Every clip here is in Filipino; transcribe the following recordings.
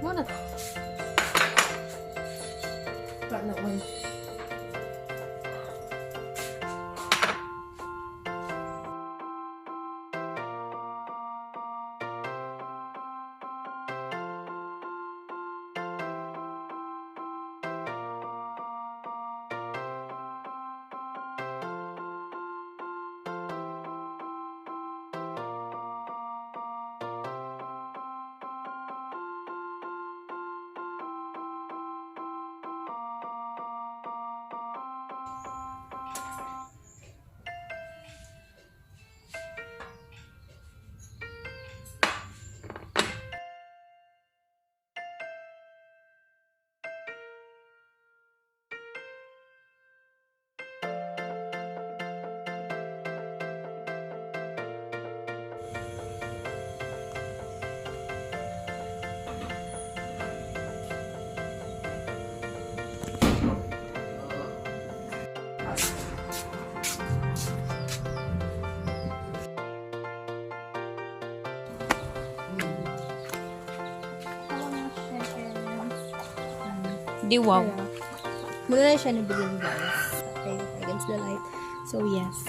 Mana? Tak nak main. Di wow. Muna siya nabiling guys. Okay, against the light. So yes.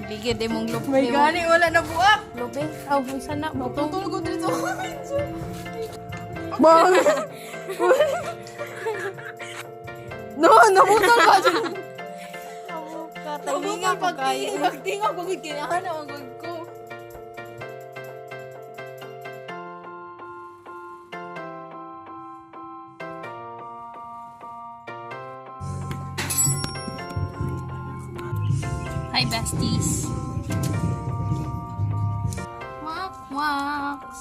Bigyan din mong lupi. May gani, wala na buak. Lupi? Oh, sana. Tutulog ko dito. Bang! No, namutol ka dyan. Katalinga ko kayo. Pagtinga ko, kinahan na ang ko. Hi, besties. Wax.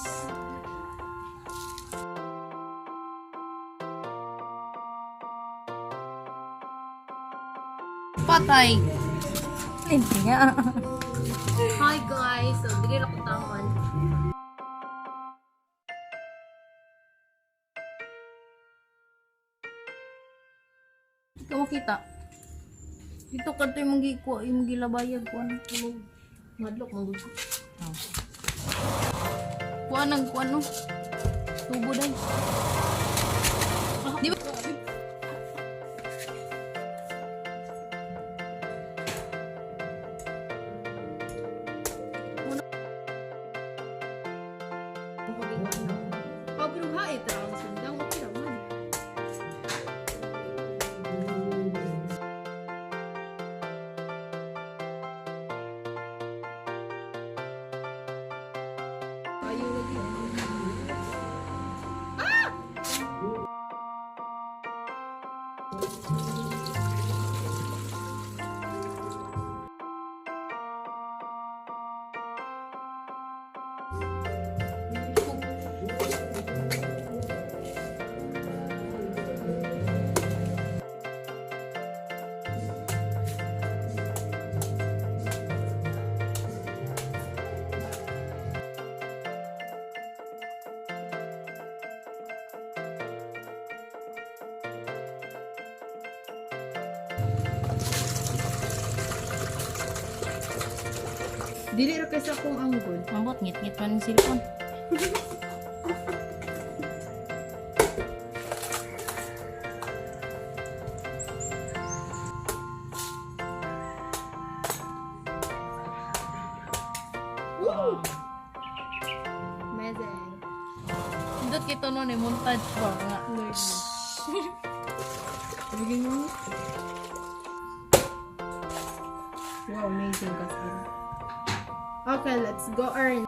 Patay. Hindi nga. Hi guys. So, dili lang ko taman. Ikaw makita. Dito ka ito yung gilabayag ko. Ano? Madlok, magugo. Kuha no? Tubo day. Di ba? Pero hait lang. Sundang okay naman. Ayaw lagi. Dili ra kaysa akong anggol. Mambot, ngit-ngit man yung cellphone. Woo! Amazing. Dito kito nun eh, montage ba nga. Wow, amazing kasi. Okay, let's go earn.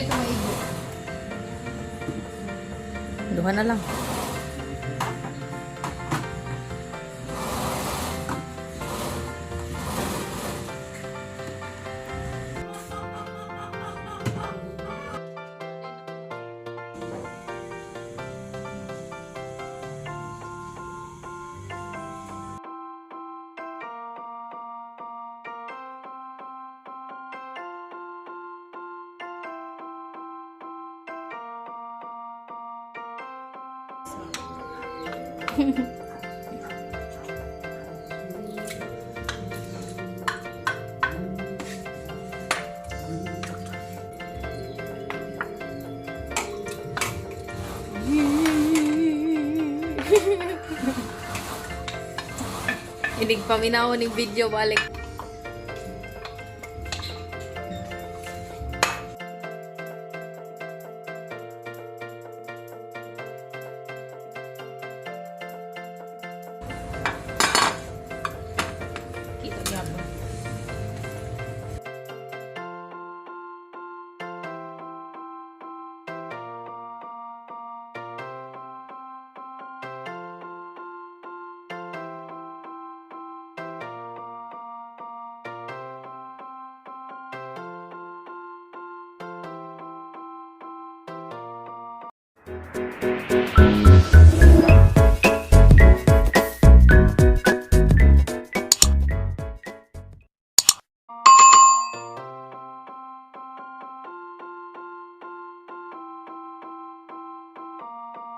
ito maigi. Duha na lang. Inig paminaw ng video balik.